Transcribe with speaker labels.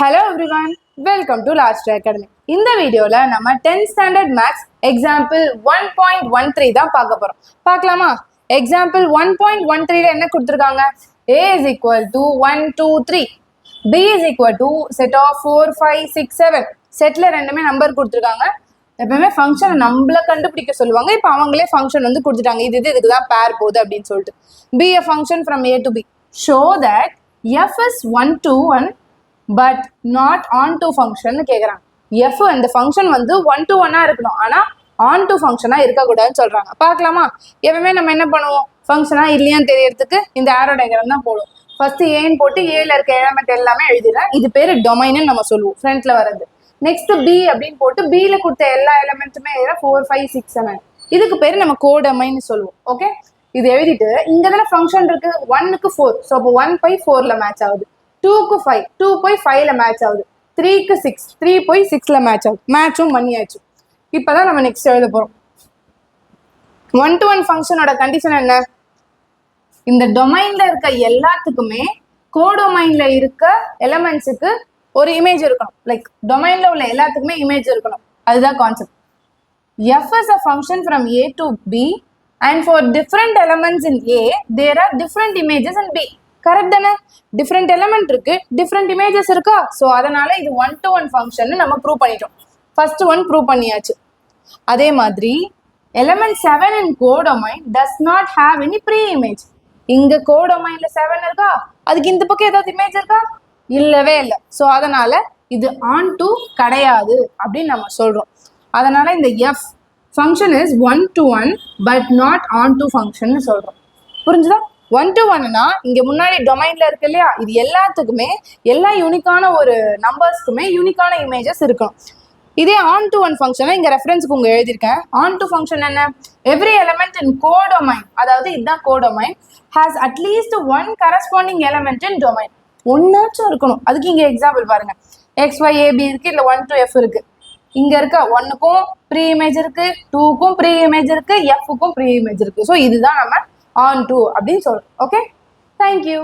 Speaker 1: Hello everyone, welcome to Last Try Academy. இந்த வீடியோல நம்ம 10th standard maths example 1.13 தான் பார்க்க போறோம். பார்க்கலாமா? Example 1.13ல என்ன கொடுத்திருக்காங்க? A is equal to 1 2 3. B is equal to set of 4 5 6 7. செட்ல ரெண்டுமே நம்பர் கொடுத்திருக்காங்க. எப்பவுமே ஃபங்க்ஷன் நம்மள கண்டுபிடிக்க சொல்லுவாங்க. இப்போ அவங்களே ஃபங்க்ஷன் வந்து கொடுத்துட்டாங்க. இதுக்கு தான் பேர் போகுது அப்படின்னு சொல்லிட்டு. Be a function from A to B. Show that f is 1 to 1 but not on to function கேட்குறாங்க. எஃப் இந்த ஃபங்க்ஷன் வந்து 1 to 1 இருக்கணும், ஆனால் ஆன் டு ஃபங்க்ஷனாக இருக்கக்கூடாதுன்னு சொல்கிறாங்க. பார்க்கலாமா? எப்பவுமே நம்ம என்ன பண்ணுவோம், ஃபங்க்ஷனாக இல்லையான்னு தெரியறதுக்கு இந்த ஆரோ டயக்ராம் தான் போடுவோம். ஃபர்ஸ்ட் ஏன்னு போட்டு ஏல இருக்க எலமெண்ட் எல்லாமே எழுதிடுறேன். இது பேர் டொமைன்னு நம்ம சொல்லுவோம், ஃப்ரண்ட்ல வர்றது. நெக்ஸ்ட் பி அப்படின்னு போட்டு பியில் கொடுத்த எல்லா எலமெண்ட்டுமே 4 5 6 7. இதுக்கு பேர் நம்ம கோடொமைன்னு சொல்லுவோம். ஓகே, இது எழுதிட்டு இங்கே தானே ஃபங்க்ஷன் இருக்கு. 1க்கு 4, ஸோ அப்போ 1 போய் 4ல மேட்ச் ஆகுது. 2க்கு 5, 2 போய் 5ல மேட்ச் ஆகுது. 3க்கு 6, 3 போய் 6ல மேட்ச் ஆகுது. மேட்சும் பண்ணியாச்சு. இப்போதான் நம்ம நெக்ஸ்ட் எழுத போறோம். 1 to 1 ஃபங்க்ஷனோட கண்டிஷன் என்ன? இந்த டொமைன்ல இருக்க எல்லாத்துக்குமே கோடொமைன்ல இருக்க எலமெண்ட்ஸுக்கு ஒரு இமேஜ் இருக்கணும். லைக் டொமைன்ல உள்ள எல்லாத்துக்குமே இமேஜ் இருக்கணும். அதுதான் concept. F is a function from A to B and for different elements in A there are different images in B. Correct தானே? டிஃப்ரெண்ட் எலமெண்ட் இருக்கு, டிஃப்ரெண்ட் இமேஜஸ் இருக்கா? ஸோ அதனால இது 1 to 1 ஃபங்க்ஷன் நம்ம ப்ரூவ் பண்ணிட்டோம். First one prove பண்ணியாச்சு. அதே மாதிரி element 7 in codomain does not have any preimage. இங்க கோடொமைன்ல 7 இருக்கா, அதுக்கு இந்த பக்கம் ஏதாவது இமேஜ் இருக்கா? இல்லவே இல்லை. ஸோ அதனால இது ஆன் டு கிடையாது அப்படின்னு நம்ம சொல்றோம். அதனால இந்த F function is 1 to 1 but not on to function சொல்றோம். புரிஞ்சுதா? 1 to 1னா இங்க முன்னாடி டொமைன்ல இருக்கு இல்லையா, இது எல்லாத்துக்குமே எல்லா யூனிக்கான ஒரு நம்பர்ஸ்க்குமே யூனிக்கான இமேஜஸ் இருக்கும். இதே ஆன் டு 1 ஃபங்க்ஷன் இங்க ரெஃபரன்ஸ்க்கு உங்க எழுதியிருக்கேன். ஆன் டு ஃபங்க்ஷன் என்ன? எவ்ரி எலமெண்ட் இன் கோடொமைன், அதாவது இதுதான் codomain, has at least 1 corresponding element in domain. ஒன்னாச்சும் இருக்கணும். அதுக்கு இங்க எக்ஸாம்பிள் பாருங்க. XYAB இருக்கு, இல்ல 1 to F இருக்கு. இங்க இருக்க 1க்கும் ப்ரீ இமேஜ் இருக்கு, 2க்கும் ப்ரீ இமேஜ் இருக்கு, Fக்கும் ப்ரீ இமேஜ் இருக்கு. ஸோ இதுதான் நம்ம on to அப்படின்னு சொல்றோம். Okay, thank you.